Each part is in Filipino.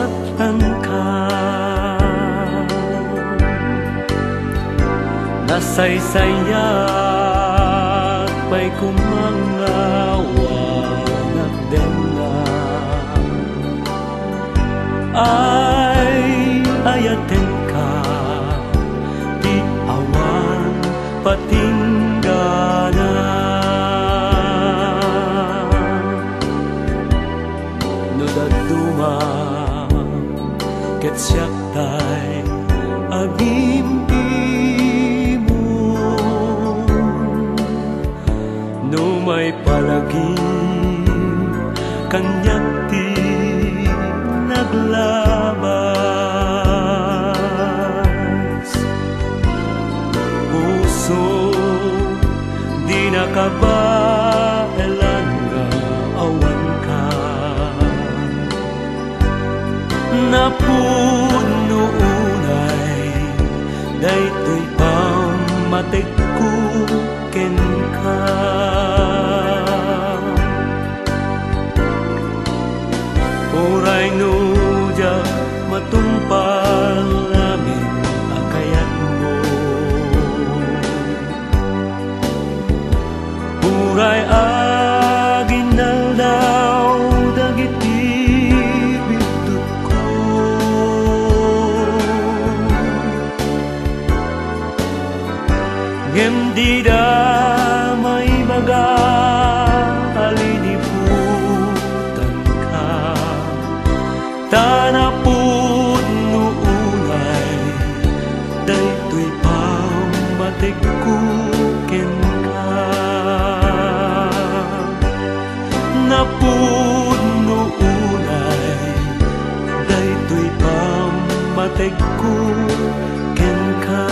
nasaktan ka, nasaysayat pa'y kumangawa nagdenga. Ay ayaten ka, di awan patinggana. No daduma ket siak tay agimimo, no may palagi kanyak ti naglabas. Puso di nakabaelan nga awan ka, napuno unay daytoy pamatek ko ken ka. Uray nuja matumpal namin akayat mo, uray aginaldaw dagiti bidot ko. Ngem di da may baga aliniputan ka, tanapud no unay daytoy pamatek ko ken ka. Napud no unay daytoy pamatek ko ken ka.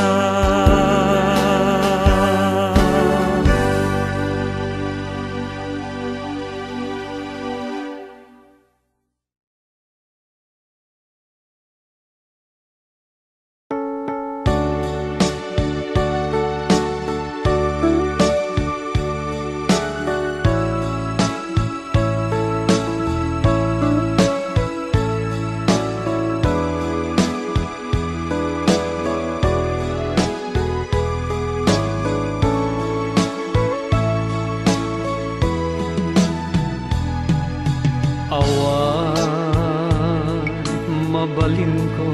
Awan mabalin ko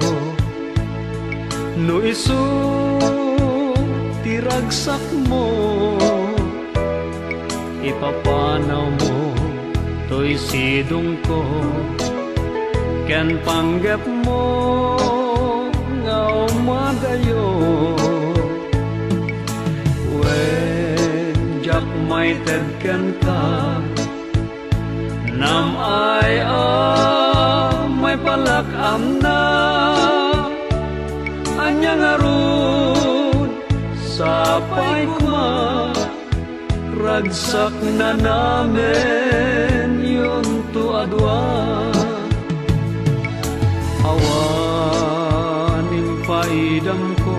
no isu tiragsak mo, ipapanaw mo to'y sidong ko, ken panggap mo nga umadayo. When jak may tedken ka, nam ay may palakam na anyang arun sapay kuma, ragsak na namin yung tuadwa. Awan impaidam ko,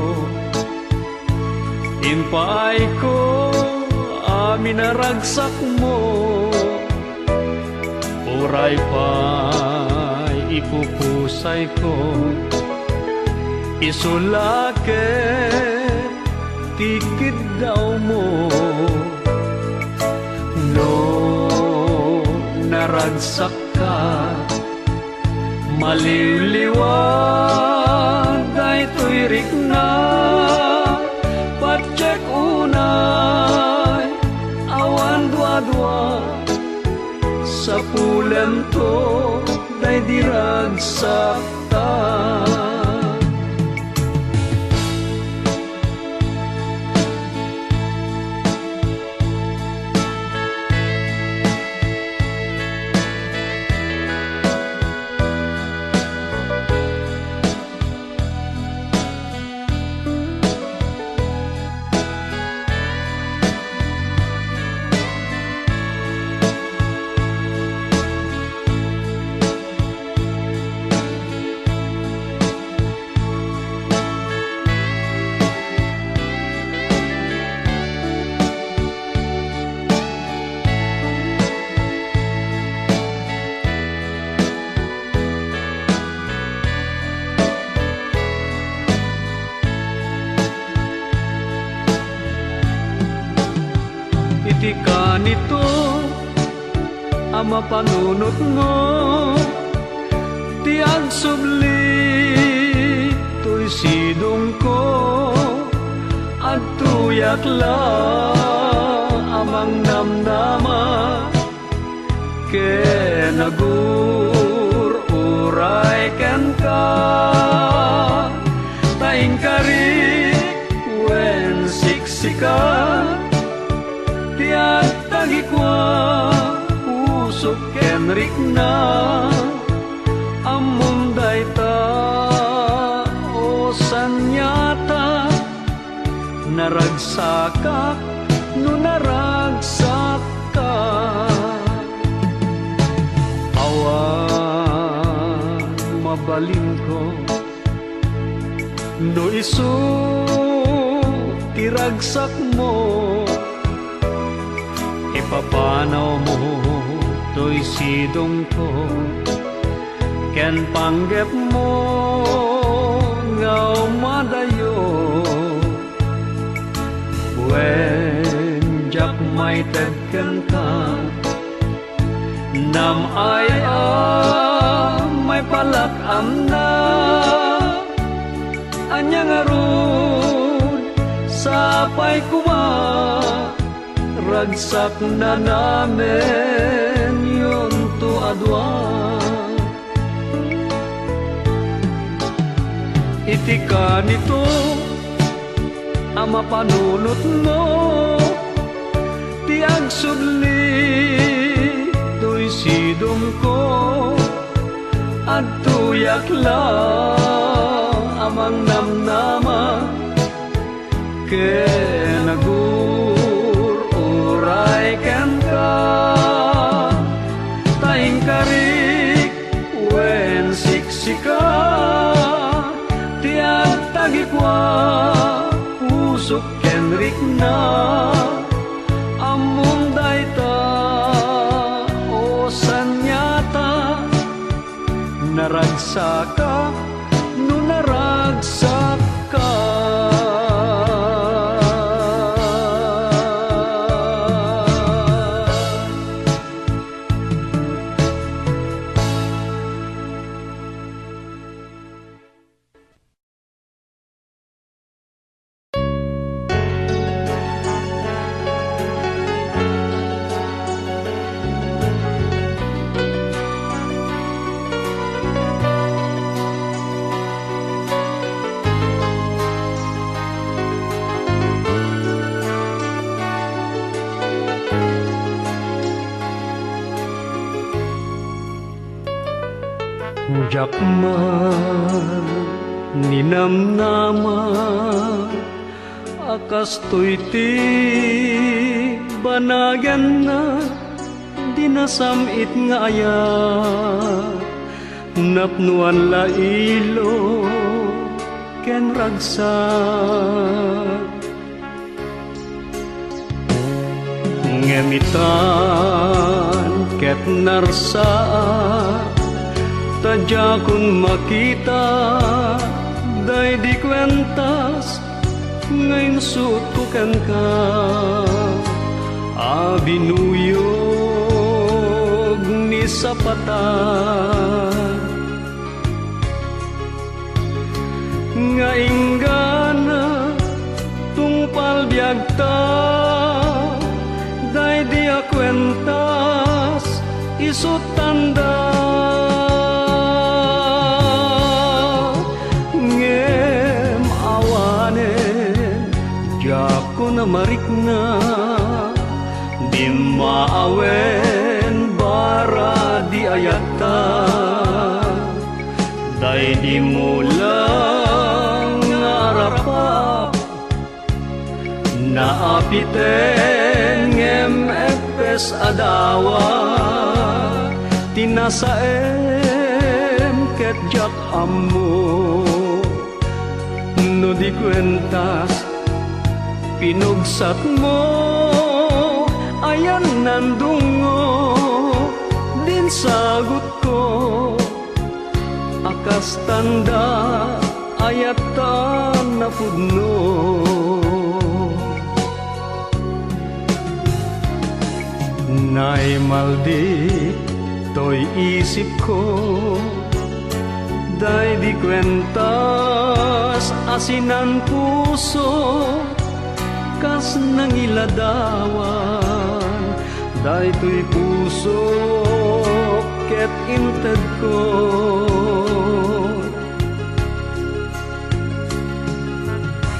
impaay ko amin na ragsak mo, uray pa'y ipupusay ko, isulake tikid daw mo. No naragsak ka, maliliwan daytoy rikna, patsek unay awan dua-dua, sa pulam to day diragsak ta. nito ang mapanunot mo, ti agsubli to'y sidong ko at tuyak la amang namnama ke nagur uray ken ka taing kari wen siksika tiag tagikwa usok ken rikna amom dayta o sanyata naragsakak no naragsak ka awan mabalin ko no isu tiragsak mo ipapanaw mo to'y sidong ko ken panggep mo ngaw madayo wen jak may tagken ka nam ay may palak amna anyang arun sapay kuma ragsak na namin yun to adwa itika nito ang mapanunot mo ti agsubli to'y sidong ko at tuyak la amang namnama ke nagur uray ken ka taing karik wen siksika tiag tagikwa usok ken rikna among dayta o sanyata naragsaka no naragsak ka Jakman ninamnama akas to'y banagan na dinasamit nga aya napnuan la ilo ken ragsak ngemitan ket narsaa tadya kun makita day di kwentas ngayon suot ko ken ka abinuyog ni sapatan nga inggana tungpal biagta day di akwentas isut tanda na marikna di maawen bara di ayata day di mulang ngarapa naapiten ngem epes adawa tinasaem ket jak ammo no di kwentas pinugsat mo ayan nandungo din sagot ko akas tanda ayatan na pudno Naimaldi to'y isip ko, day di kwentas asinan puso, kas nangiladawan, day to'y puso ket inted ko.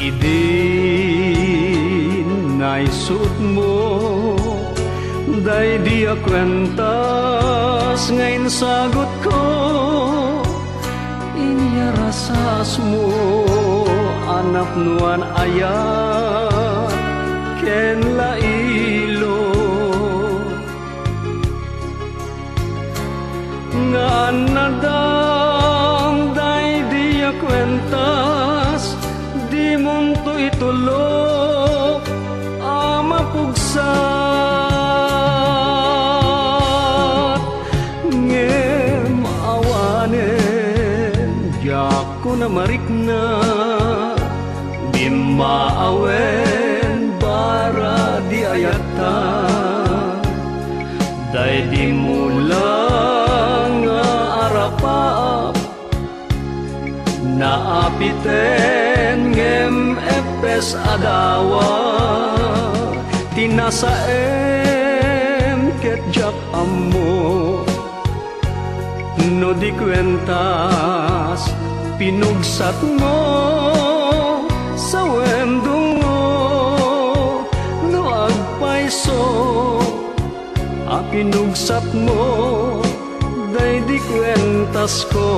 Idi naisut mo, day di akwentas ngayon sagot ko. Inyarasas mo anak nuan ayat ken lailo, nga nadang day di akwentas di munto itulok ama pugsat ngem awanen jako na marikna di maawen bara di ayata day di mulang arapap naapiten ngem epes adawa tinasaem ket jak ammo no di kwentas pinugsat mo sa wendungo no agpaiso a pinugsat mo day di kwentas ko.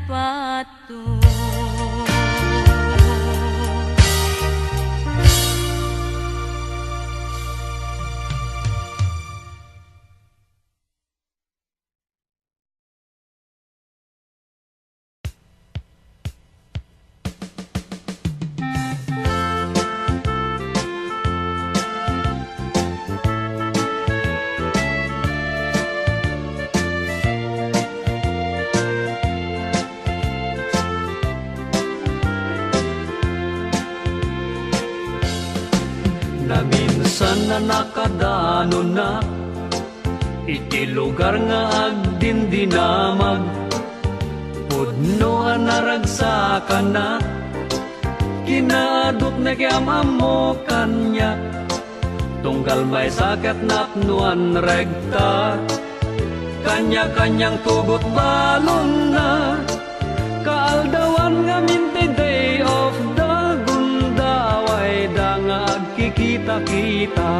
pato. Na minsan na nakadano na iti lugar nga agdindinamag, pudno naragsakan na kinaadot na kayamam mo kanya, tunggal may sakit na pnuan regta, kanya-kanyang tugot balon na kaaldawan nga minti day of the gundaway da nga agkikita-kita.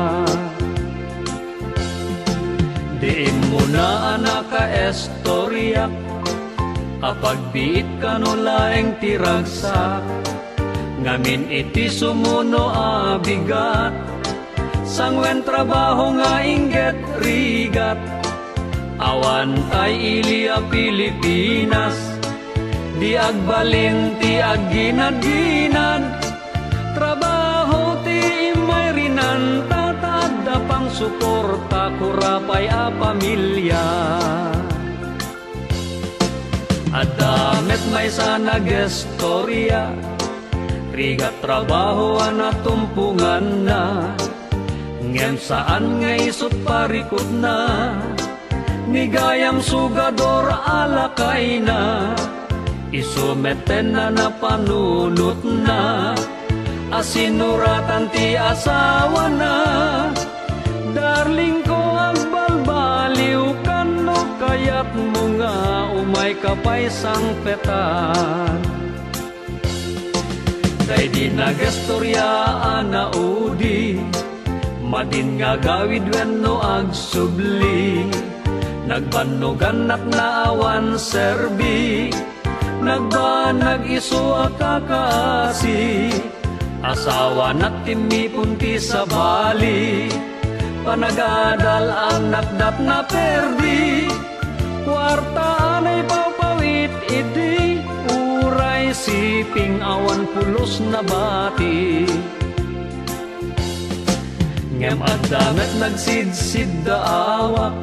Diin mo na anak ka estorya, apag biit ka no laeng tiragsak, ngamin iti sumuno abigat, sangwen trabaho nga inget rigat, awan tay ili a Pilipinas, di agbalin ti agginad-ginad, trabaho ti may rinanta, tadda pang suporta kurapay a pamilya. Adamet may sana gestorya, rigat trabaho na tumpungan na, ngem saan nga isot parikot na, nigayam sugador alakay na, isumeten na napanunot na, asinuratan ti asawa na, darling ko agbalbaliw kano, kayat mo nga umay kapay sang petan. Day di nagestorya ana udi, madin nga gawid wenno agsubli, nagbanugan at naawan serbi, nagbanag iso akakasi, asawa na timipunti sa bali, panagadal ang nakdat na perdi, kwarta anay papawit idi, uray siping awan pulos na bati. Ngem adamet nagsidsid da awak,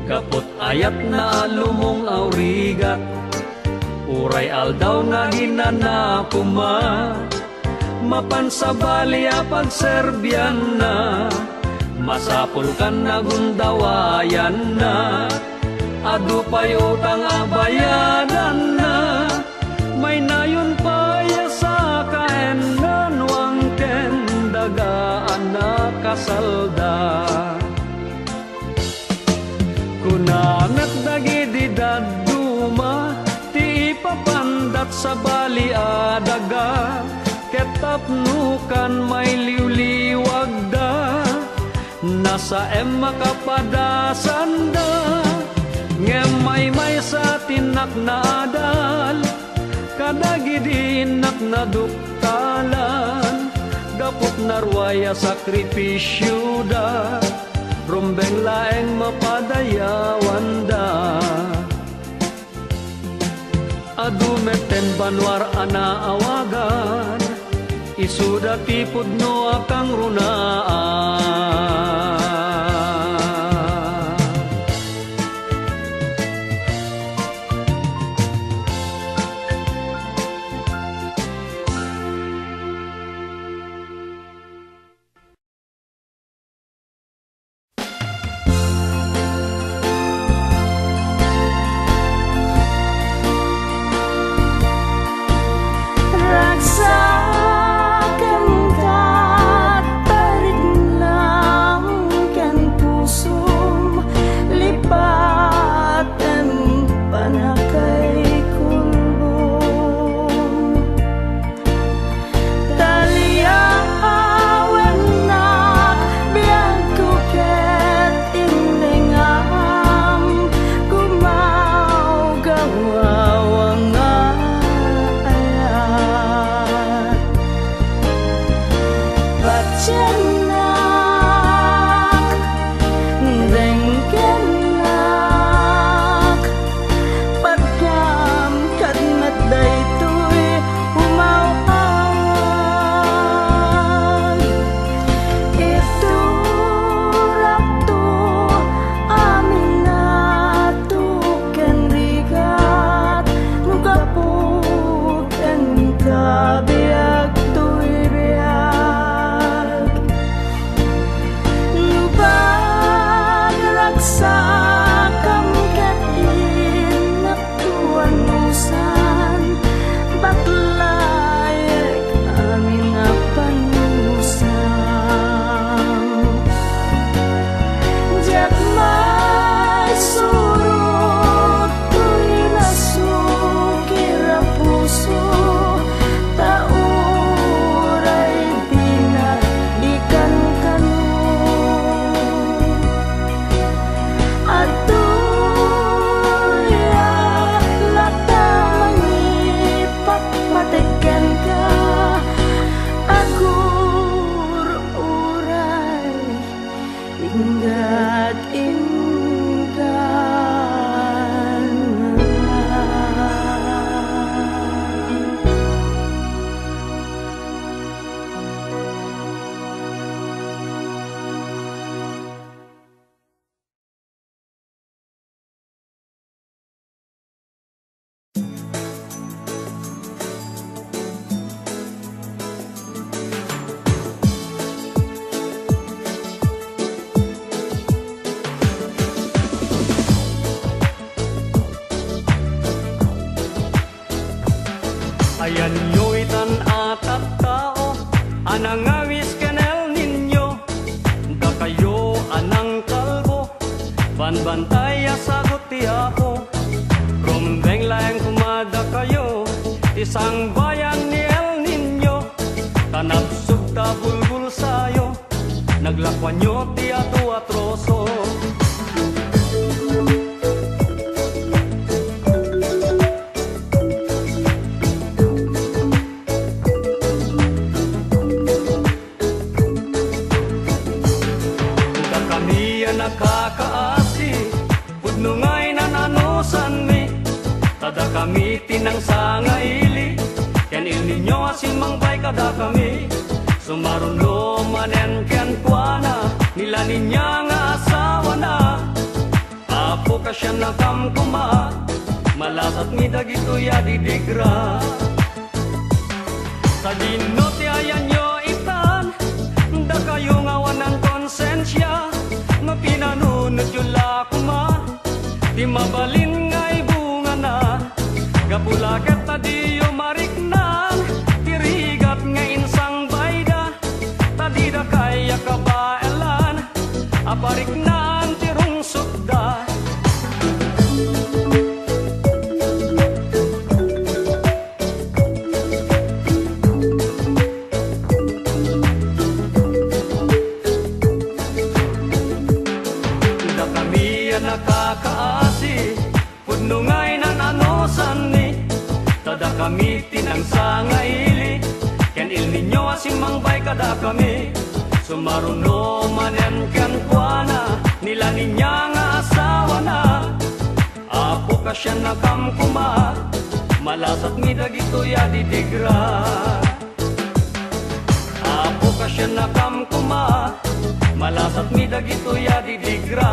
kapot ayat na lumong aurigat, uray aldaw nga ginanapuma, mapansabali a pagserbian na, masapul kan na gundawayan na, adu pa'y utang abayadan na, may nayon pa sa kaenan wang kendagaan na kasalda. Kunamet dagidi daduma, ti ipapandat sa bali adaga, ketapnukan may liwliwag da, nasa makapadasan da, ngem may sa tinak na adal, kadagidin na duktalan, gapot narwaya sakripisyo da, rumbeng laeng mapadayawan da. Adumeten banwar ana awagan, isuda tipod no akang runaan. Ragsakan ka, tarik lang Ayan nyo'y tan-at at tao, anang awis kenel ninyo, da kayo anang kalbo, banbantay asagot ti ako. Rumbeng laeng kumada kayo, isang bayan ni El Niño, kanapsog ta bulbul sayo, naglakwan nyo ti ato atroso. Nakakaasi, pudno nga'y nananosan mi, tada kami tinang sangaili, ken Il Niño asin mangbay kada kami, sumarunlo manen ken kuana, nila ninya nga asawa na, apo ka siya nakamkuma, malasat mi dagito ya didigra. Sa dino ti ayan nyo itan, da kayo nga wanang konsensya, nga pinanunod yung lakuma, di mabalin nga'y bunga na, gapulaket na di yung mariknan, tirigat nga insang bayda, tadida kaya kabaelan, apariknan tirong sukda. Nakakaasi, pudno nga'y nananosan ni, tada kami tinang sangaili, ken Il Niño asin mangbay kada kami, sumaruno manen ken kuana, nila ninya nga asawa na, apo ka siya nakamkuma, malasat mi dagito ya didigra. Apo ka siya nakamkuma, malasat mi dagito ya didigra.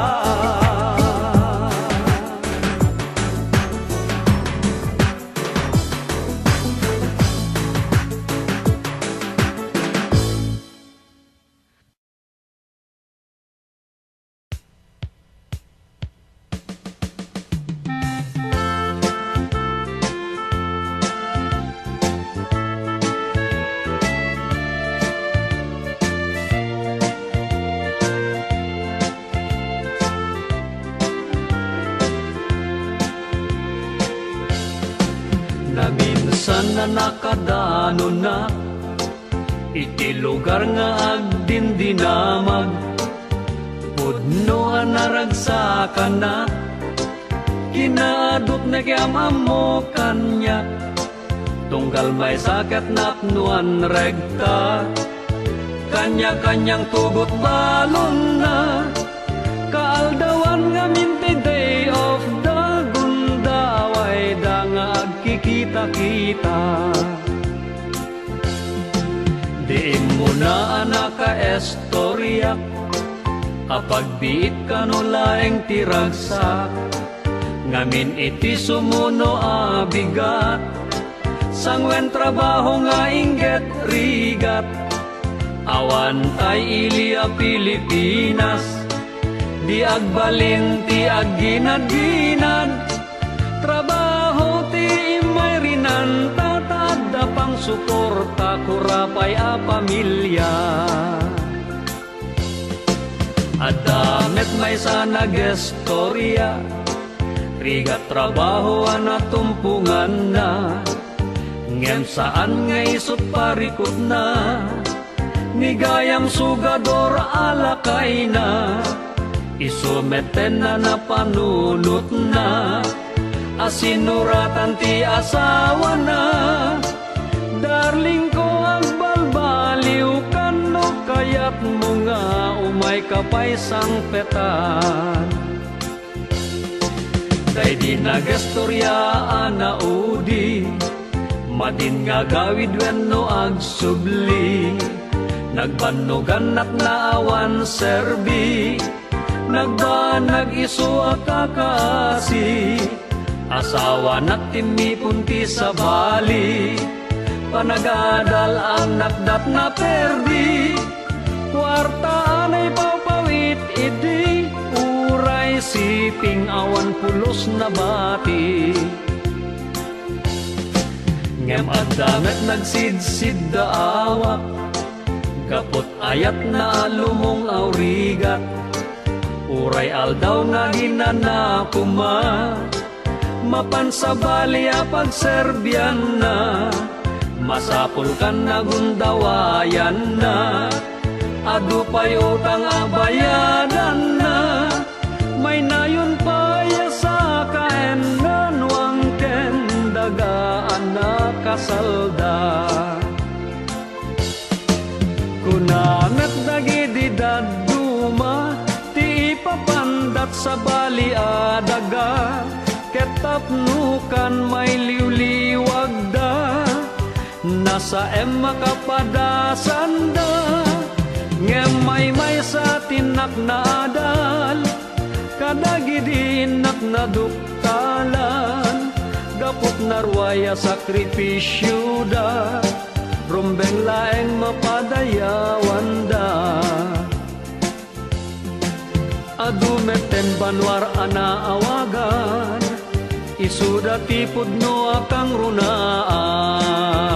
Minsan na nakadano na, iti lugar nga agdindinamag, pudno naragsakan na, kinaadot na kiyamam mo kanya, tunggal may sakit na pnuan regta, kanya-kanyang tugot balon na, kaaldawan nga minti day of the gundaway da nga agkikita-kita. Di mo na anak ka estorya, kapag biit ka no laeng tiragsak, ngamin iti sumuno abigat, sangwen trabaho nga inget rigat, awan tay ili a Pilipinas, di agbalin ti agginad-ginad, trabaho ti imay rinan, tatadda pang suporta kurapay a pamilya. Adamet may sana gestorya, rigat trabaho na tumpungan na, ngem saan nga isot parikot na, nigayam sugador alakay na, isumeten na napanunot na, asinuratan ti asawa na, darling ko agbalbaliw kano kayat mo nga umay kapay sang petan. Kay di nagestoryaan na udi, madin nga gawid wenno agsubli, nagbanugan at naawan serbi, nagbanag iso akakasi, asawa na timi punti sa bali, panagadal ang nakdat na perdi, kwarta anay pawpawit idi, uray siping awan pulos na bati. Ngem addamet nagsidsid daawak, kapot ayat na lumong aurigat, uray aldaw nga ginanapuma, mapansabali a pagserbian na, masapul kan na gundawayan na, adu pa'y utang abayadan na, may nayon pa sa kaenan wangken dagaan na kasalda. Kunamet dagididad duma, ti ipapandat sa bali adaga, ketapnukan may liwliwag da, nasa makapadasan da, ngem may sa tinak na adal, kadagidi na duktalan, gapot narwaya sakripisyo da, rumbeng laeng mapadayawan da. Adumeten banwar ana awagan, isuda tipod no akang runaan.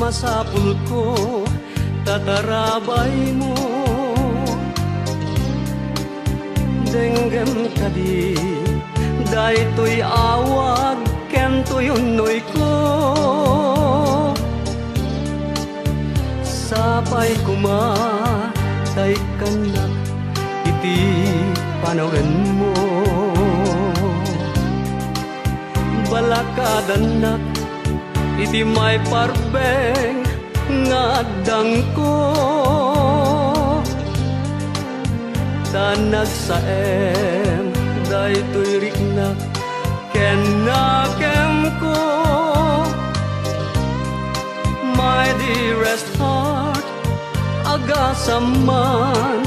masapul ko tatarabay mo. Denggem kadi daytoy awag ken tuyunoy ko. Sapay kuma tay kanak iti panawen mo. Balakadanak iti may parbeng ngadang ko. Tanag saem daytoy riknak ken nakem ko. My dearest heart, agasaman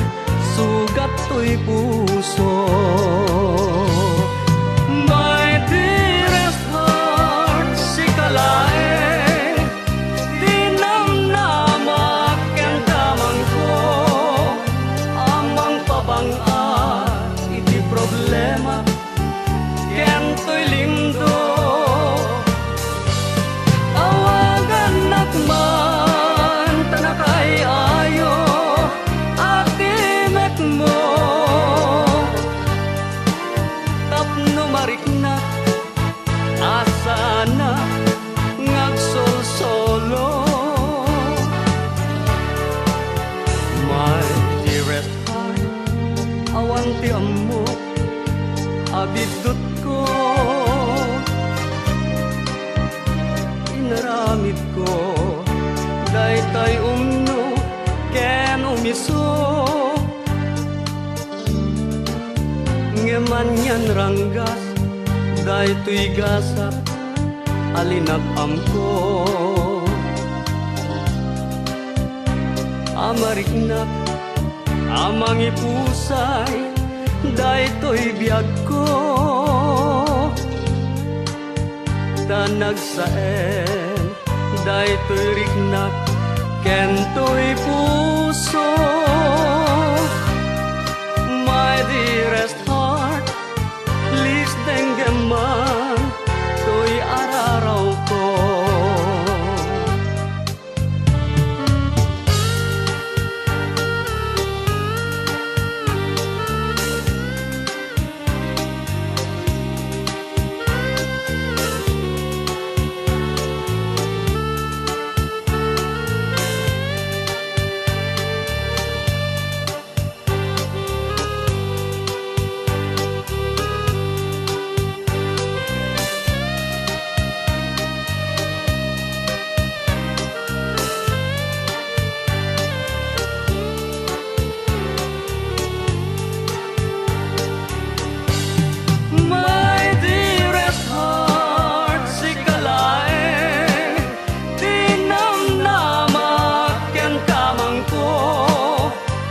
sugat to'y puso. My dearest heart, si kalaeng dinamnamak ken damang ko. Amang pabang-a iti problema ken to'y lindo. Awagan nakman tanakay ayo atimek mo. Tapno mariknak asana ngagsolsolo. My dearest heart, awan ti ammo abidot ko. Inaramid ko daytay umno ken umiso. Ngeman yan ranggas daytoy gasap alinag-am ko. Amariknak amang ipusay daytoy biag ko. Tanag saen daytoy riknak ken to'y puso. My dearest heart, please denggeman to'y araraw ko. My dearest heart, si kalaeng dinamnamak ken kamang ko.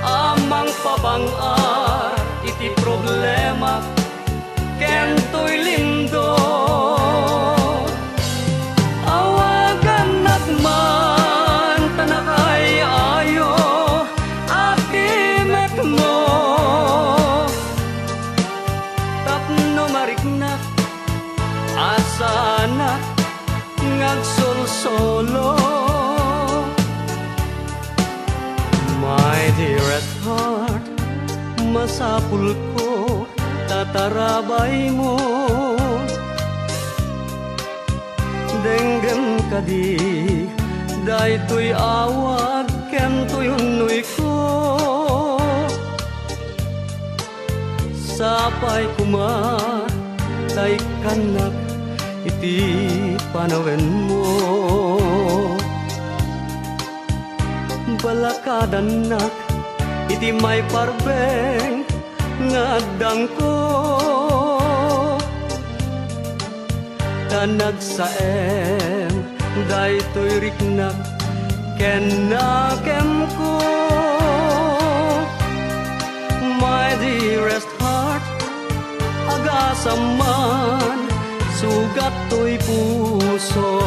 Amang pabang-ar iti problema ken to'y lindo. Awagan nakman tanakay ayo atimek mo. Tapno mariknak asana ngagsolsolo. My dearest heart, masapul ko tatarabay mo. Denggem kadi daytoy awag ken tuyunoy ko. Sapay kuma tay kanak iti panawen mo. Balakadanak iti may parbeng ngadang ko. Tanag saem daytoy riknak ken nakem ko. My dearest heart, agasaman sugat to'y puso.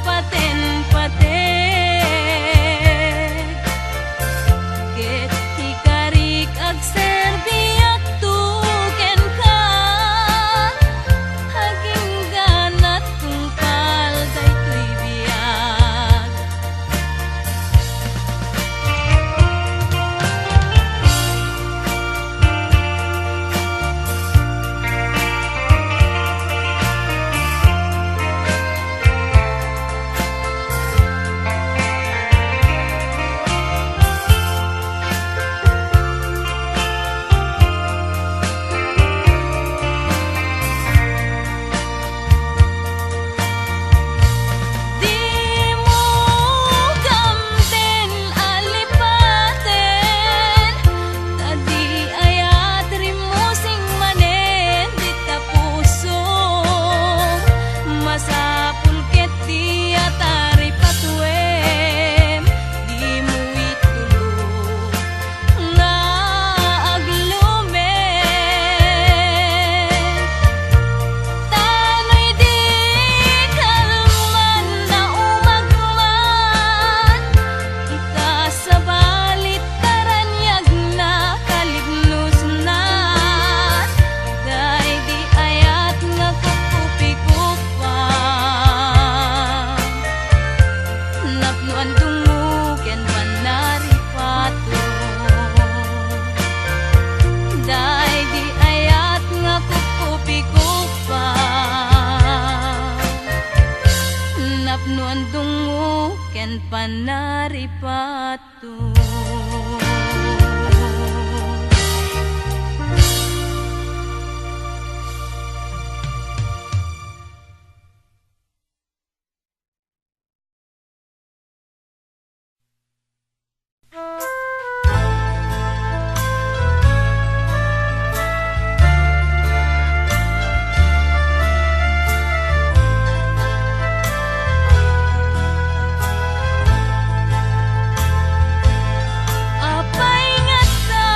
paten-paten. Ket hikarik ag serbiak tuken ka, haging ganat tungpal daytoy biag. Di mo gamten alipaten, tadi ayat rimusing manen di tapuso. Masapul ket di atari patuem, di mo itulog nga aglumen. Tanoy di kalman na umagman, ikasabalit taranyag na kalignos na. Day di ayat nga kakupikupan, napnuan tunguken panaripato. Day di ayat nga kakupikupan, napnuan tunguken panaripato. Apay ngata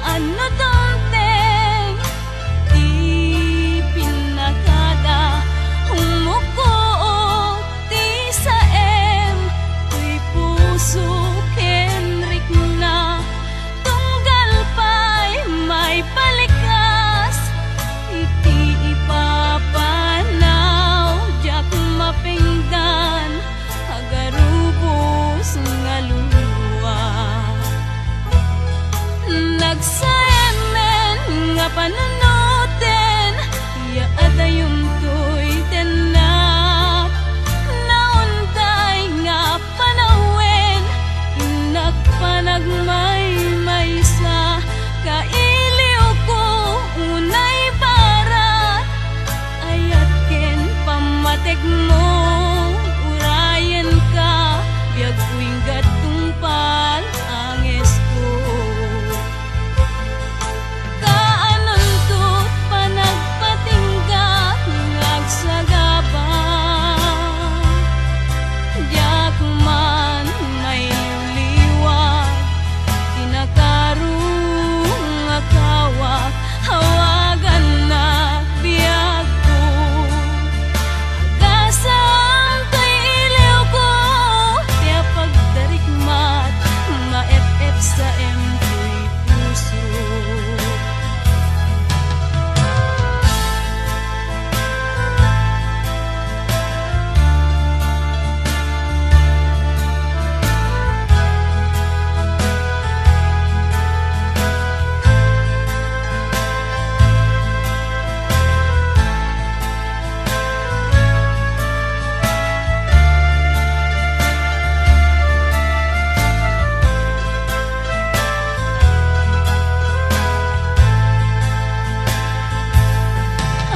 ano tomteng, di pinakada humuko ti saem, tuy puso kenrik na tunggal pa'y may palikas. Iti ipapanaw jak mapinggan, agarubos nga luluwa. Nagsaemen nga panunutin, ya adayum to'y tenap. Nauntay nga panawen, inagpanagmay-maysa. Kailiw ko unay barat, ayat ken pamatek mo. Urayan ka, biag kuing gatungpal ang esko. Kaanon to't panagpatingga ngagsagabang, diak man may liwag, tinakarong akawak, hawagan na biag ko. Agasam to'y iliw ko, tiya pagdarikmat, ma-ef-ef sa emto'y puso.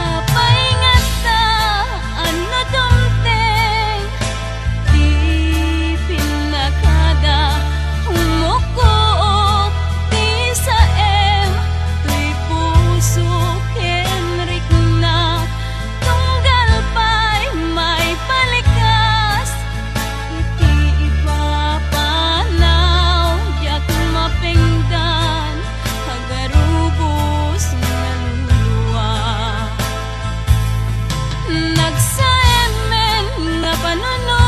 Apay ngata ano tomteng, di pinakada humuko ti saem, tuy puso kenrik na tunggal pa'y may palikas. Iti ipapanaw jak mapinggan, agarubos nga luluwa. Nagsaemen nga panunutin,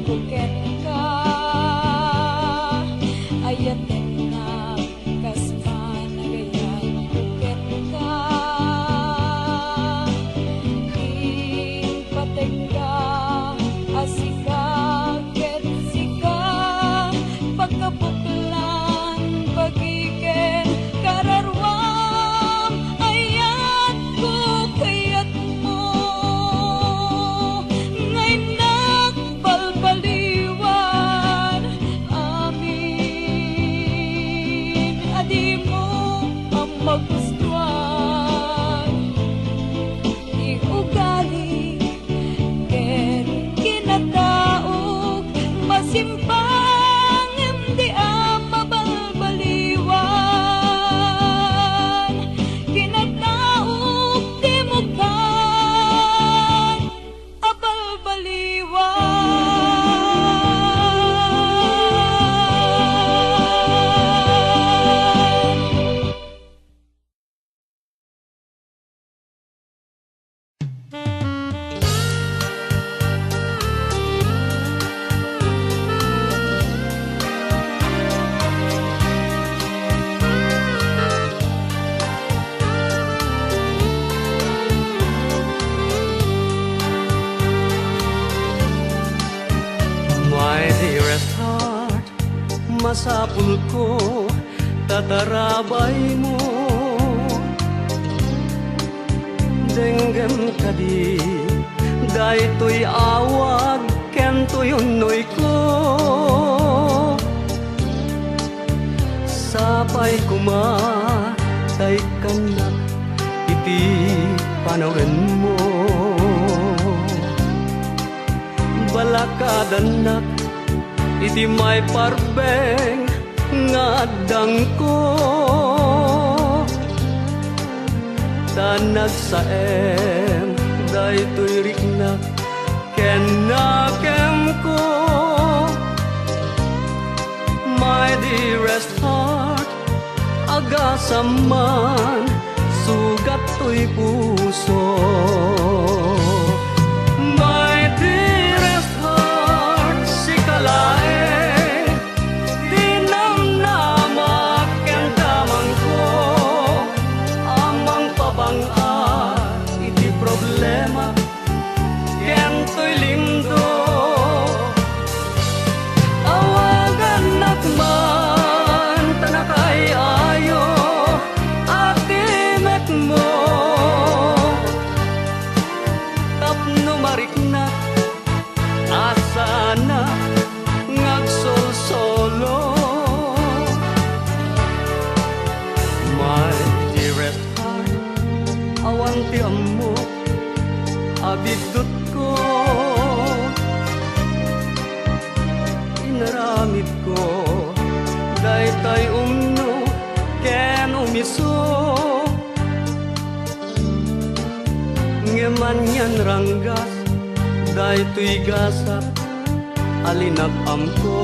buken ka ayaten na kasman nagayan buken ka ing patengga asika ket sika pagkabuklan pagiken kararwam ayat ko kayat mo ngay nagbalbaliwan amin adi mo ang magustuhan iugali ken kinataog masimpang di mabalbaliwan kinataog di mo kan abalbaliwan. My dearest heart, masapul ko tatarabay mo. Denggem kadi, daytoy awag kentoy unoy ko. Sapay kuma, day kanak, iti panawen mo. Balakadanak iti may parbeng ngadang ko tanag saem daytoy riknak ken nakem ko. My dearest heart, agasam man sugat to'y puso. My dearest heart, si kalae dinamnama ken damang ko amang pabang-an iti problema ken to'y lindo. Awagan nakman tanakay ayo atimet mo tapno mariknak asana ngagsolsolo. My dearest heart, awan ti ammo abidot ko inaramid ko daytay umno ken umiso. Ngeman yan ranggas daytoy gasap alinapam ko.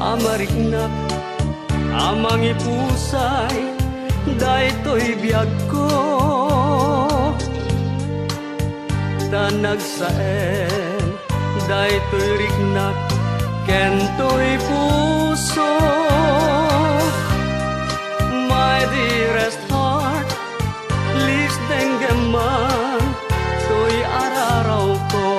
Amariknak amang ipusay daytoy biag ko. Tanag saen daytoy riknak kentoy puso. My dearest heart, please denggeman to'y araraw ko.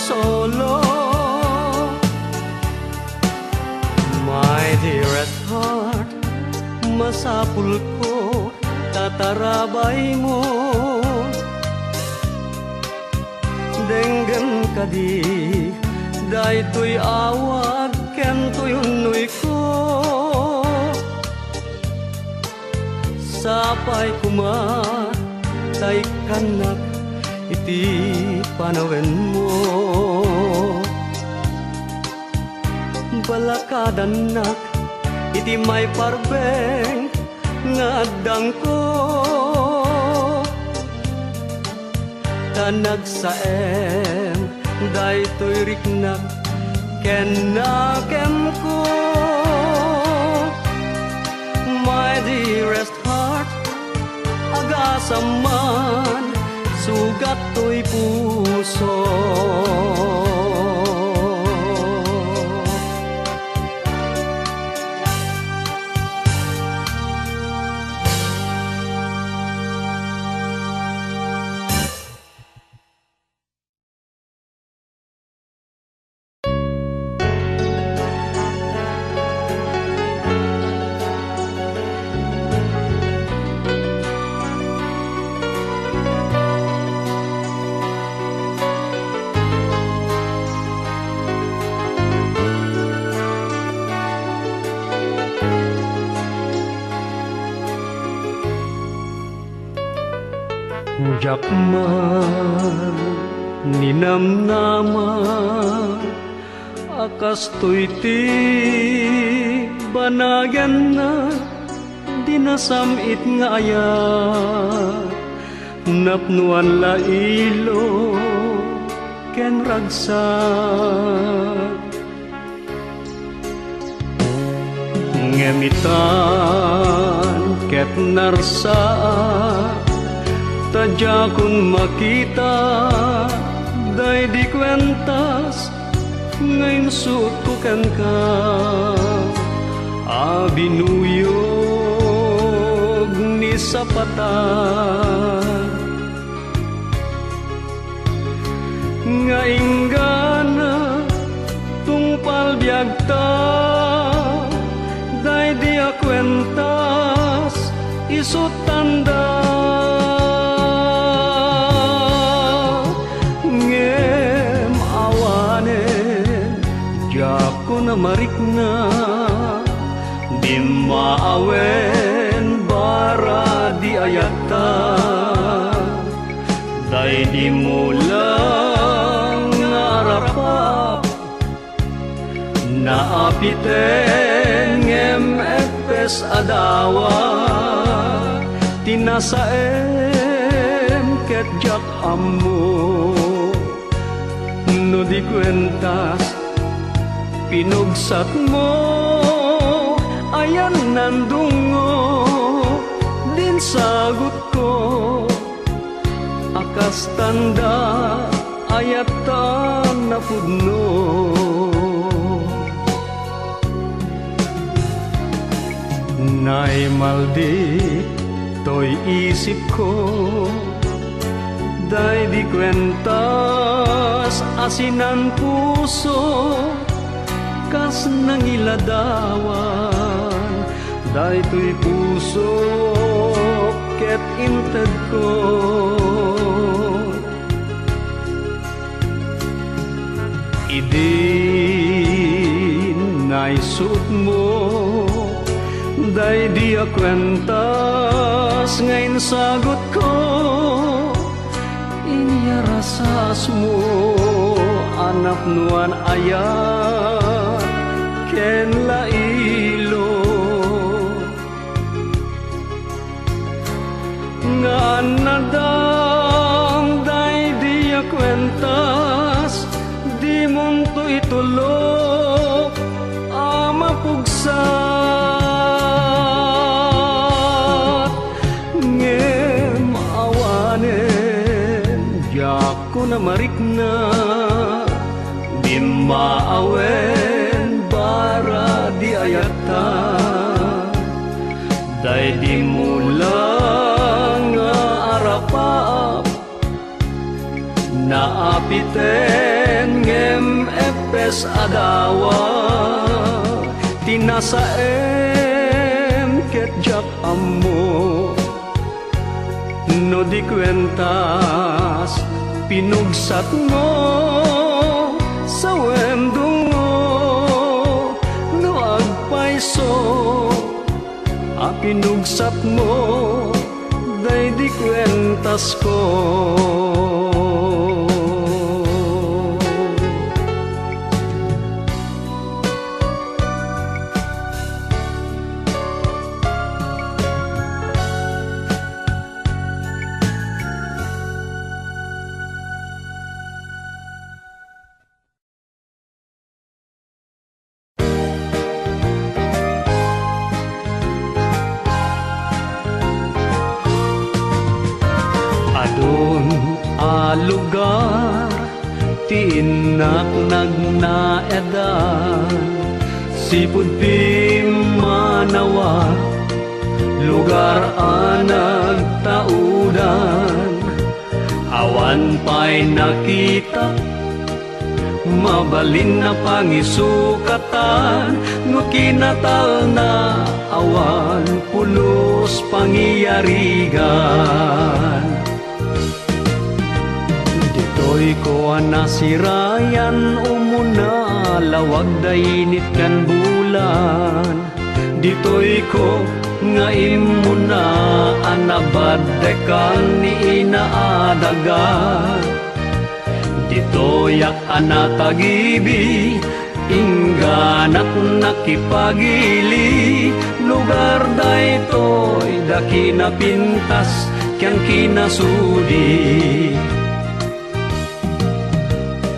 solo. My dearest heart, masapul ko tatarabay mo. Denggan ka di, daytoy awag ken tuyunoy ko. Sapay kuma, tay kanak, iti panawen mo. Balakadanak, iti may parbeng ngadang ko. Tanag saem, daytoy riknak, ken nakem ko. My dearest heart, agasam man, sugat to'y puso. Jakman, ninamnaman, akas to'y ti banagyan na, dinasamit nga aya, napnuan la ilo, ken ragsak. Ngemitan, ket narsaa, tadya kun makita, day di kwentas, ngayon suot ko ken ka. Abinuyog ni sapatan, nga inggana tungpal biagta, day di akwentas, isut tanda. Na marikna, di maawen bara di ayata, day di mulang ngarapap, naapiten ngem epes adawa, tinasaem ket jak ammo, no di kwentas, pinugsat mo, ayan nandungo, din sagot ko, akas tanda, ayatan na pudno. Nay maldi, to'y isip ko, day di kwentas, asinan puso, kas nangiladawan, daytoy puso ket inted ko. Idi naisut mo, day di akwentas, ngayon sagot ko, inyarasas mo, anak nuan ayat, ken lailo. Nga nadang day di akwentas, di monto itulok, ama pugsat. Ngem awanen, jako na marikna, di maawen bara di ayata, day di mulang arapap, na apiten ngem epes adawa tinasaem ketjak ammo no di kwentas pinugsat mo sa wendungo no agpaiso a pinugsat mo day di kwentas ko. Adun a lugar tiinak nagnaedan sipud manawa lugar a nagtaudan awan pa'y nakita mabalin na pangisukatan no kinatal na awan pulos pangiyarigan. Dito'y ko nasirayan umuna lawag dainit kan bulan dito'y ko nga imuna anabadekan ni inaadagan dito'y ak anatagibi ingganat nakipagili lugar daytoy daki na pintas kyan kinasudi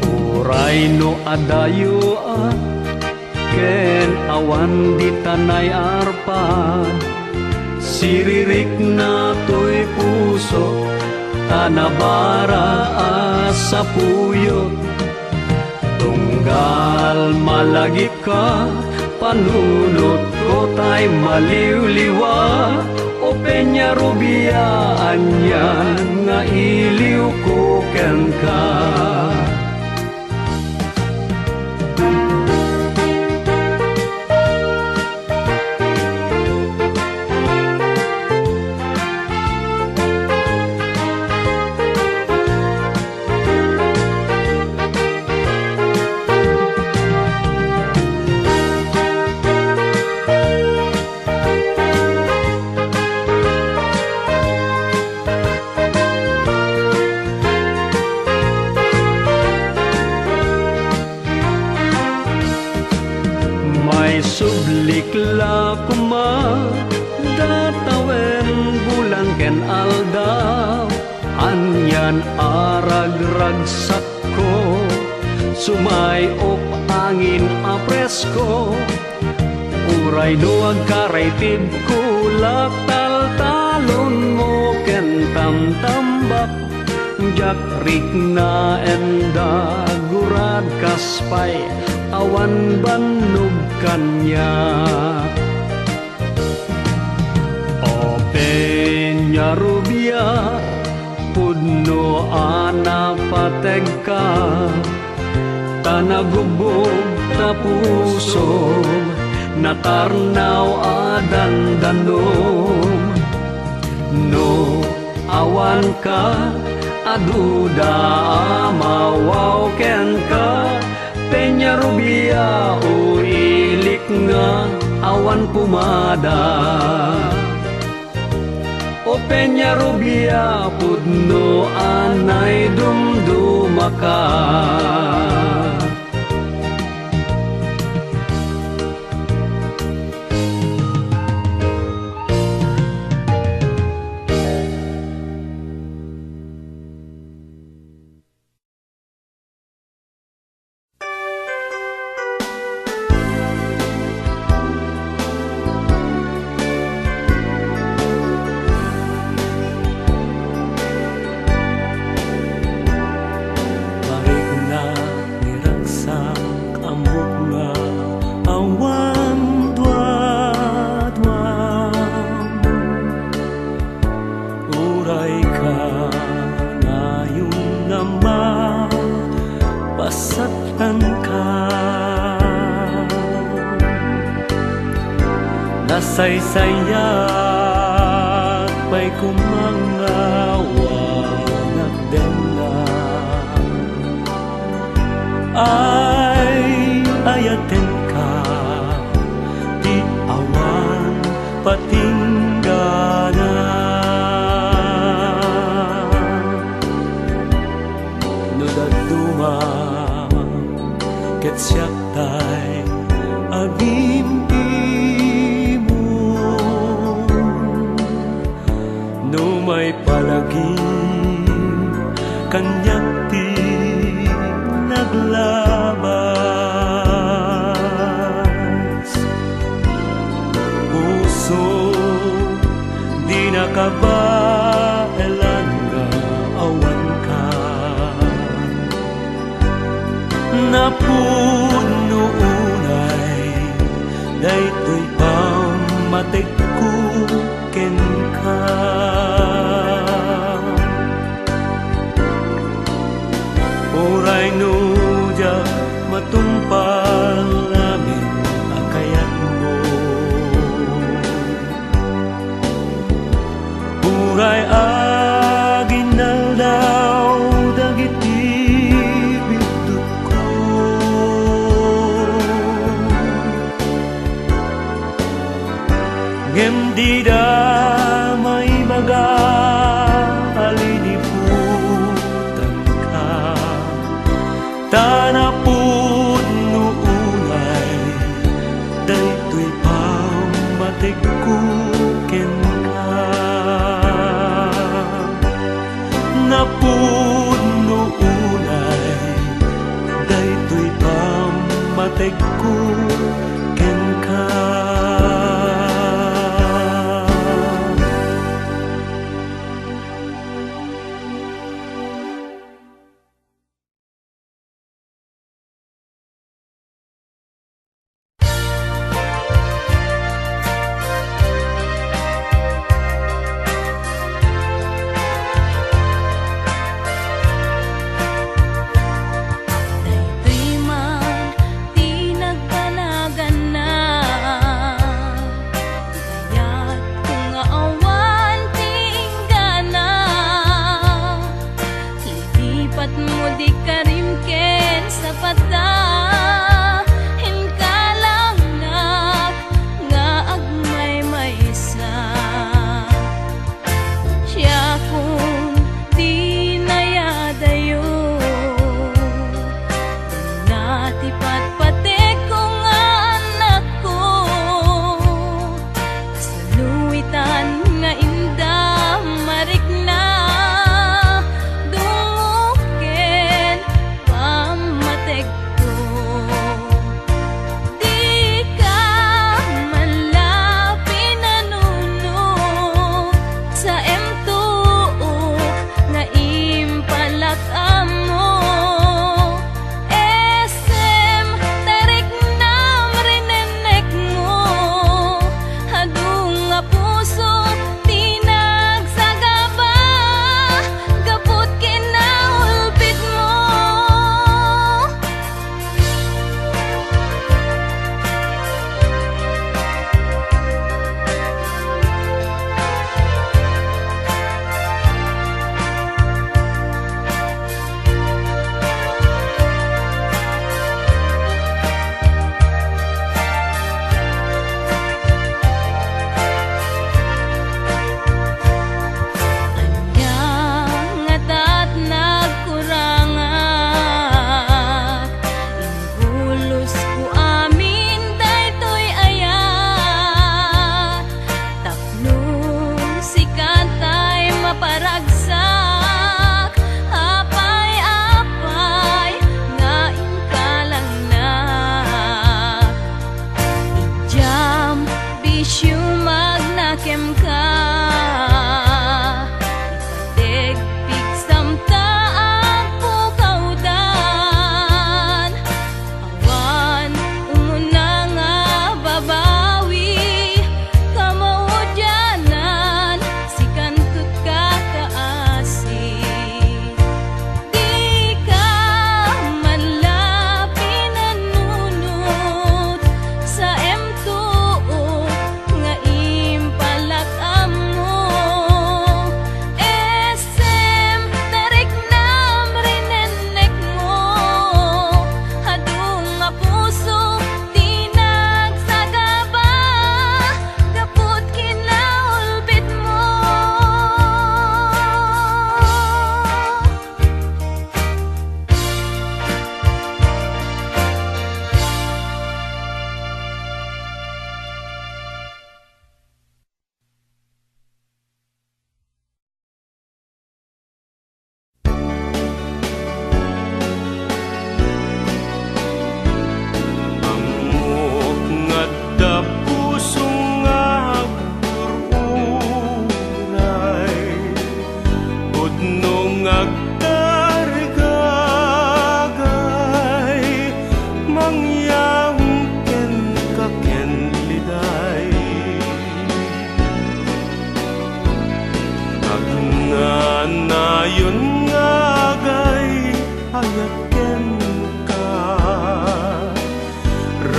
uray no adayo ken awan di tanay arpad siririk na to'y puso tanabara sa puyo tunggal malagi ka panunot ko tay maliw-liwa o Peña Rubia anyan nga iliw ko ken ka. Sublikla kuma datawen bulan ken aldaw anyan arag-rag sakko sumay op angin apresko uray doag karaytid kulak tal-talon mo ken tamtambak jakrik na enda gurad kaspay awan banog kanya o Peña Rubia pudno ana pategka tanagubog ta puso natarnaw adan danom no awan ka aduda mawaw ken ka Peña Rubia o ilik nga awan pumada o Peña Rubia pudno anay dumdumaka tan ka. Nasaysayat pa'y kumangawa nagdala. Ay ayaten ka, di awan patinggana. Nudaduma ket siyak tay agim-imo. No may palagi kanyak ti naglabas. Puso di nakabaelan nga awan ka. Napuno unay daytoy pamatik ko ken ka. Uray nudya matumpal namin akayat mo. Uray aginaldaw dagiti bidot ko. Ngem di da may magaliniputan ka. Tanapun no unay daytoy pamatik ko ken ka. Napun no unay daytoy pamatik ko ken ka. Daytoy man di nagpanagan na, kaya't kung awan tinggana, lilipat mo di karimken sa pata. Hinkalangnak nga agmay maysa, siya kung di nayadayo. Natipat-patik ko nga anak ko, saluitan nga inda marikna. Dunguken pamatek ko.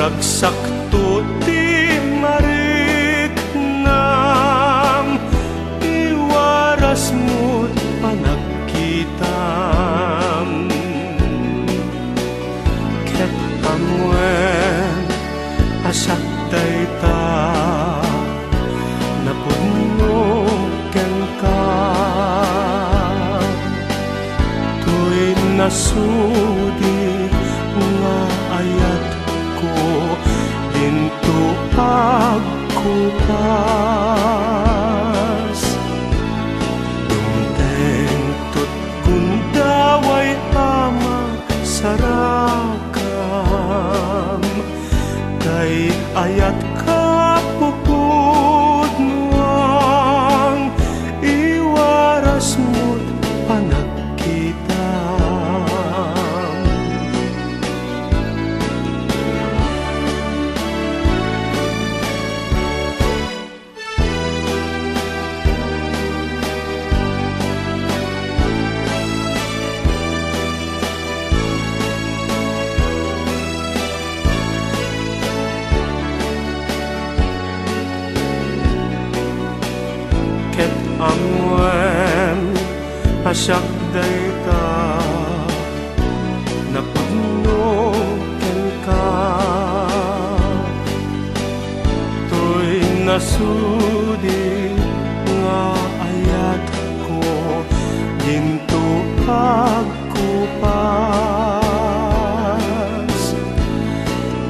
Ngagsakto ti mariknam, iwaras mo't panagkitam. Ket amwen asak dayta napudno ken ka. To'y nasudi nga ayat ko dinto pagkupas. Dumteng tut gundaway ama sarakam, kay ayat ka pupud nuang iwaras mo't panagkitam. Ket amwen asak dayta napudno ken ka. To'y nasudi nga ayat ko dinto pagkupas.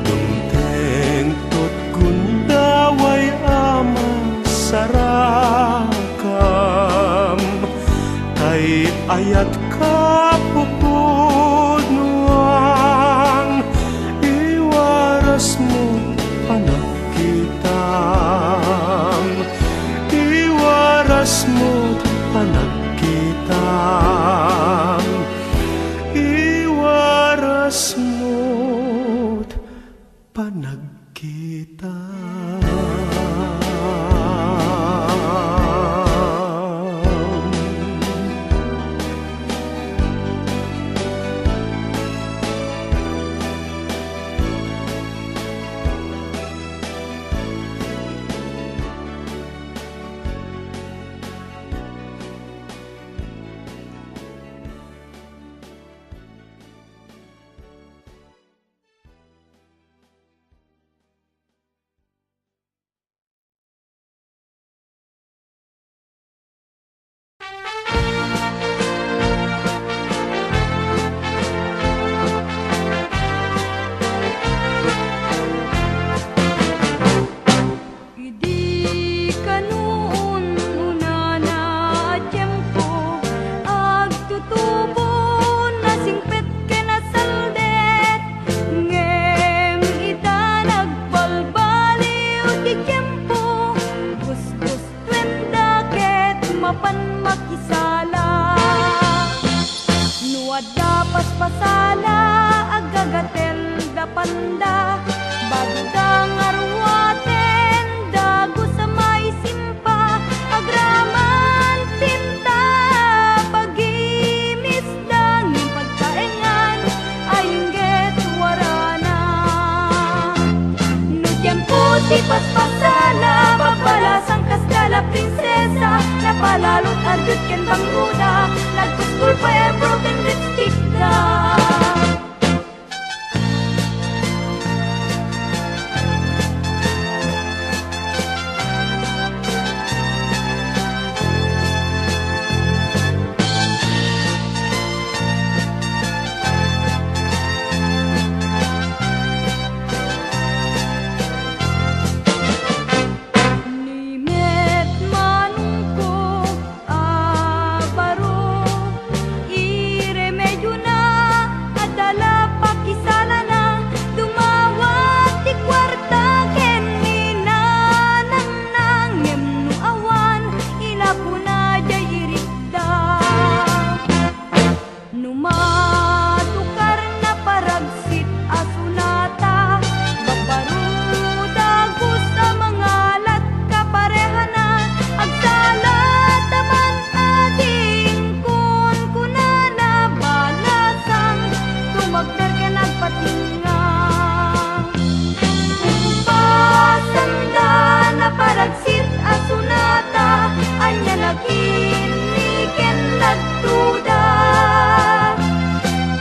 Dumteng tut gundaway ama sarakam, kay ayat ka pupud nuang iwaras mo't panagkitam. Iwaras mo't panagkitam. Iwaras mo't Idi kanuun una na tiyempo agtutubo na singpet ken asaldet ngem ita nagbalbaliw ti tiyempo gustos twenda ket mapan makisala nuadda paspasala agagatel da panda bagda ngarwaten dago sa may simpa agraman tinta pagimis dangin pagkaengan ayengget warana no tiempo ti paspasala papalasang kasdala prinsesa napalalot adut ken bangguda nagkuskul pa e broken lipstick da. Nimet manungko abaro iremedyo na at nakiniken nagduda.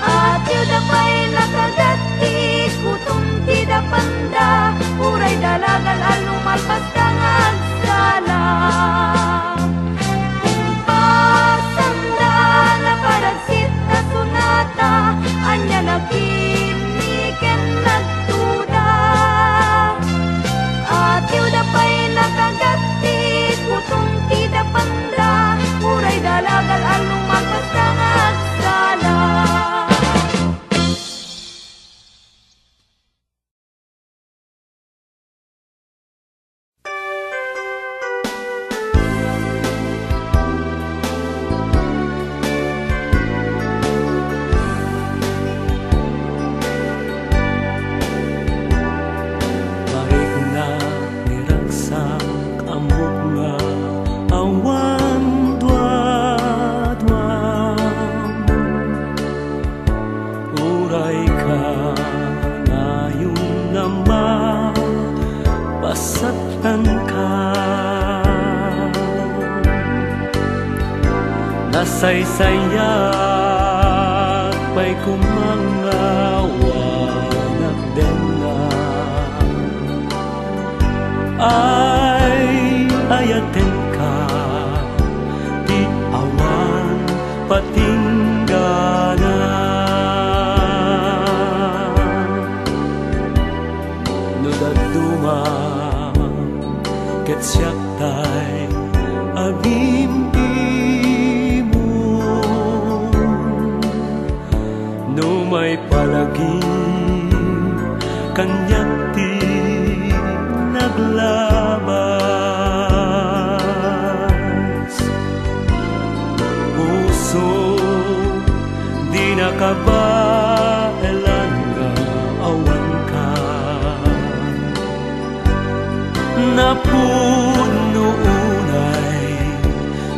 At yuda pa'y nakagati, kutom ti dapanda, uray dalagal alumalpas kang agsala. Kumpasanda na paragsit na sunata, anya nakiniken nagduda. At yuda pa'y nakagati, kutom ti dapanda, uray dalagal alumalpas kang agsala. Baik na niragsak amok nga awan duadwam. Uray ka ngayon nama pasatan ka. Nasaysayat pa'y kumangawa nagdenga. Ay ayaten ka di awan patinggana. Nudaduma ket siyak tay agim imo. No may palagi kanyak ti naglabas. Puso di nakabaelan nga awan ka. Napuno unay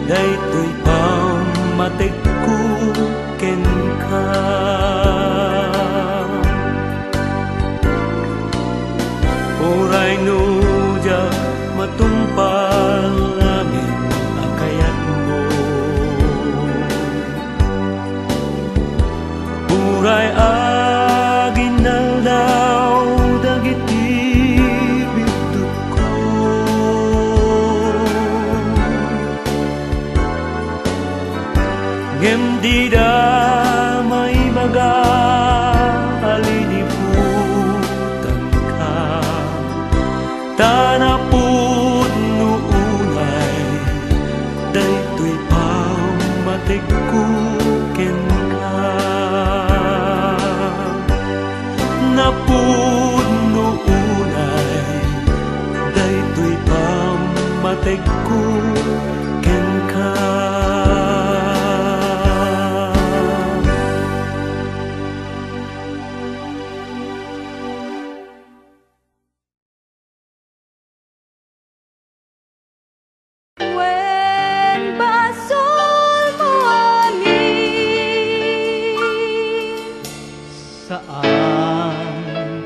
daytoy pamatig ko ken ka. Uray nuja matumpal namin akayat mo. Uray aginaldaw dagiti bigdut ko. Ngem di da may baga aliniputan ka. Tanapud no unay daytoy pamatig ko ken ka. Napud no unay daytoy pamatig ko ken ka. Wen basol mo amin, Saan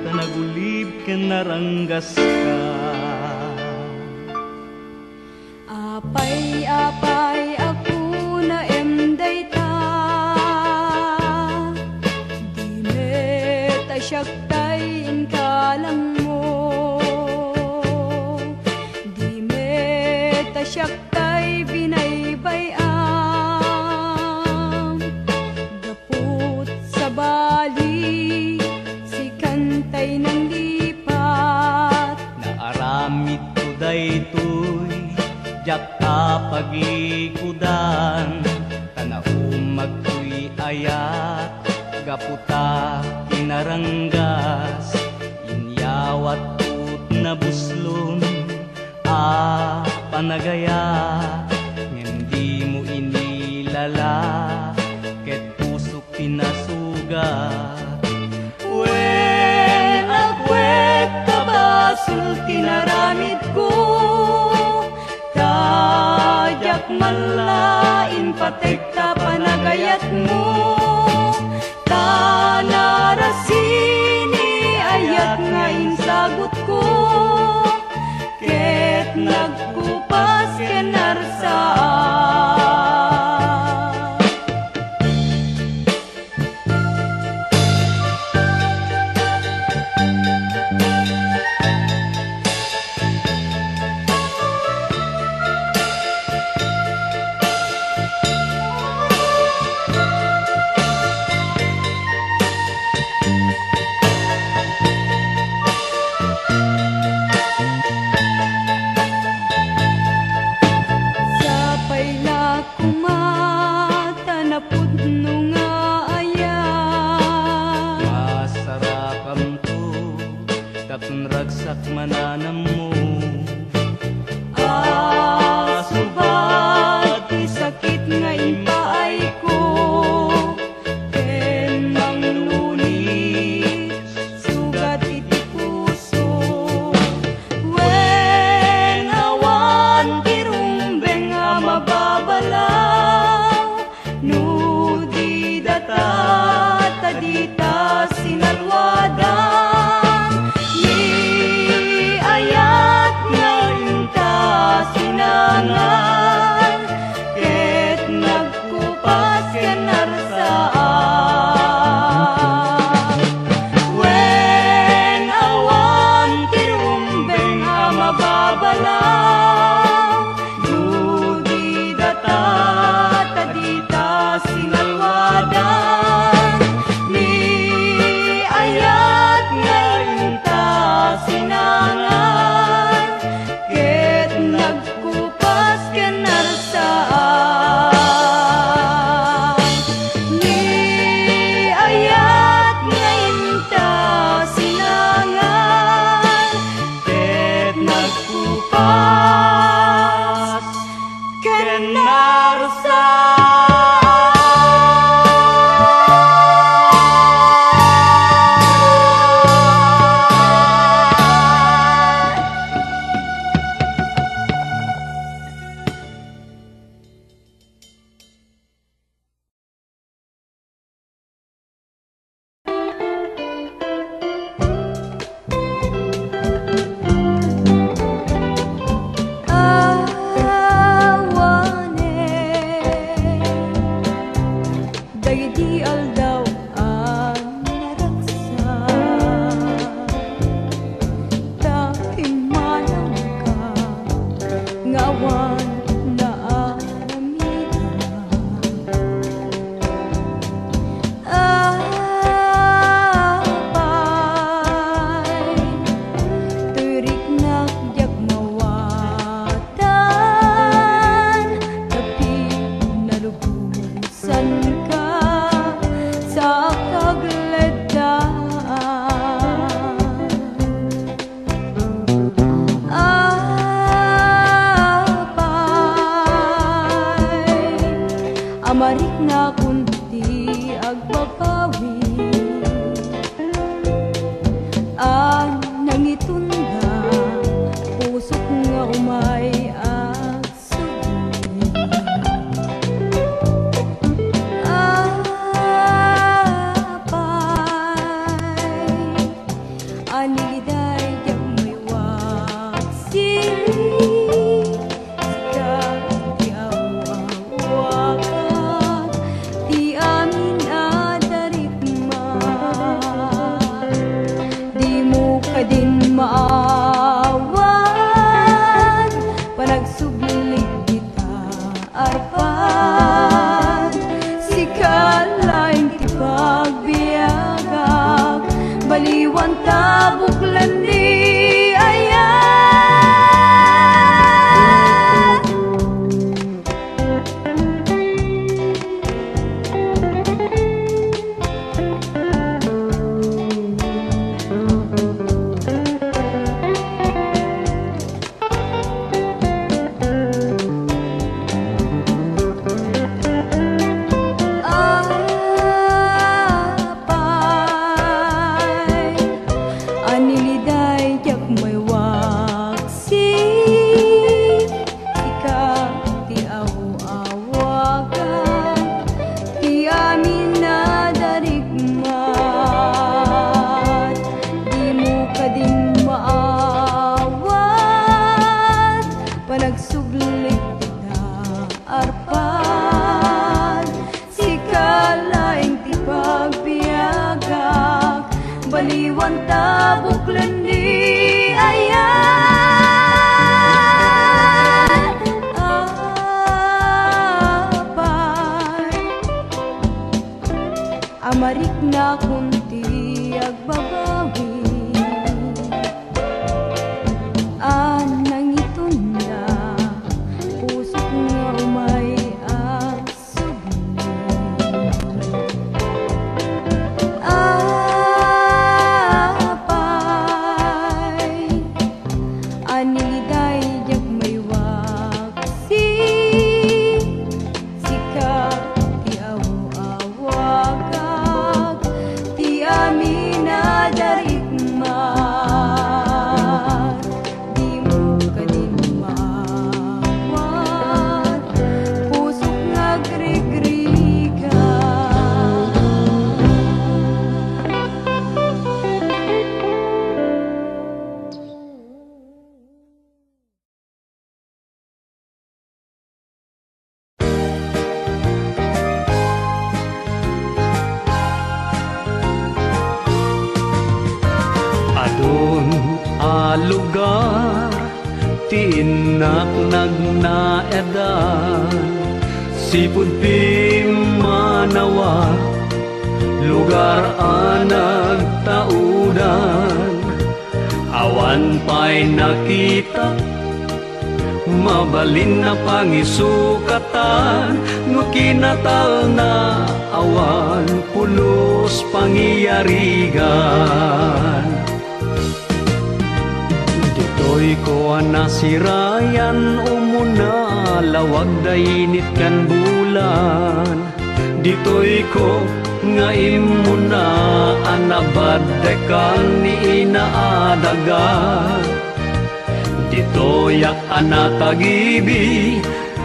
ka nagulib ken naranggas ka? apay-apay ako na emday ta. Di meta syaktay inkalang mo, di meta syaktay binaybayam. Gapot sa bali si kantay ng lipat. Naaramid ko daytoy jakta pagikudan. Tanaumag ko'y ayat gaputa kinaranggas. Inyawat ut na buslon panagaya. Hindi mo inilala ket pusok pinasuga. Wen akwet kabasul tinaramid ko, tajak malain patekta panagayat mo. Tanarasini ayat nga insagot ko, ket nagkupas ken narsaan. sakmanan mo. Subad ti sakit nga ipaay ko, ken manglunis sugat iti puso. Wen awan kirumbeng nga mababalaw, no di data tadita sinalwadan, ni ayat nga inta sinangan, ket nagkupas ken narsaan. Wen awan kirumbeng nga mababalaw, dudi data tadita sinalwadan, ni ayat nga inta sinangan, ket nagkupas ken narsaan. Ni ayat nga inta sinangan, ket nagkupas ken narsaan. Dagiti aldaw ang naraksa, tahimalang ka, ngawan na aramida. Apay, turik nagyag mawatan, tapi nalubusan ka sa kagledaan. Apay, amarik na kunti agbabawi, nangitunda pusok nga umay agsugi. Apay, aniliday yak may waksi, sika ti awawakan, ti amin adarikman, di mo ka din maawan, panagsublik kita arpan, sikalaing ti pagbiagak, baliwan tabuklan di ayat. Apay, aniliday yak may waksi, ika ti awawagan, ti amin na darikman, di mo ka din maawan, panagsublik kita arpan, sikalaing ti pagbiagak, baliwan tabuklan di ayat. Apay, amarik na kunti agbabawi, nangitunda pusok nga umay agsugi. Apay, Dun a lugar tiinak nagnaedan sipud manawa lugar anag taudan awan pa'y nakita mabalin na pangisukatan no kinatal na awan pulos pangiyarigan dito'y ko nasirayan umuna lawag dainit kan bulan dito'y ko nga imuna anabaddekan ni inaadagan dito'y anatagibi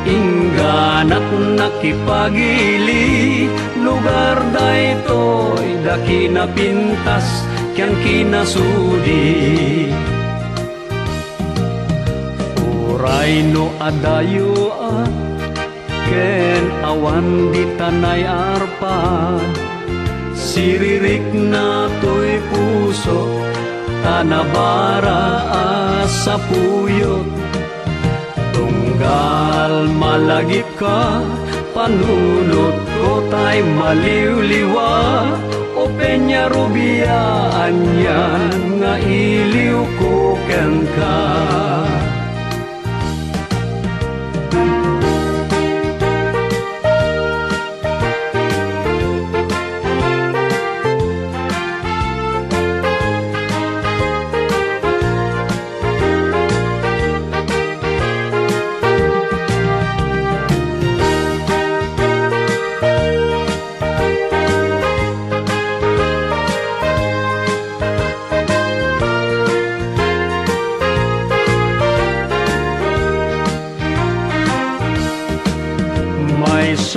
ingganat nakipagili lugar daytoy daki na pintas kyan kinasudi uray no adayo ken awan di tanay arpad siririk na to'y puso tanabara sa puyot tunggal malagip ka panunot ko tay maliw-liwa o Peña Rubia anyan nga iliw ko ken ka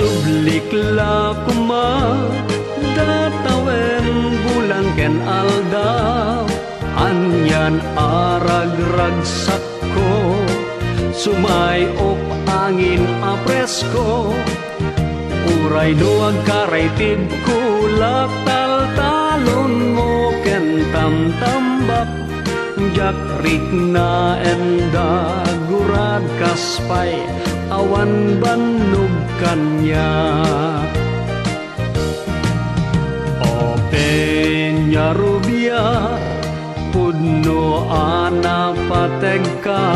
sublikla kuma datawen bulan ken aldaw anyan aragragsak ko sumay op angin apresko uray duag karaytid kulak taltalon mo ken tamtambak jakrik na enda gurad kaspay awan banug kanya o Peña Rubia pudno ana pateg ka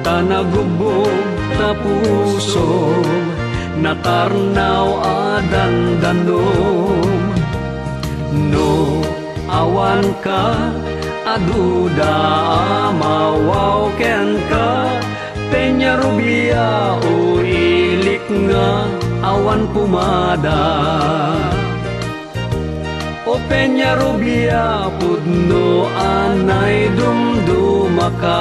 tanagubog ta puso natarnaw adan danom no awan ka aduda amawaw ken ka Peña Rubia o ilik nga awan pumada o Peña Rubia pudno anay dumdumaka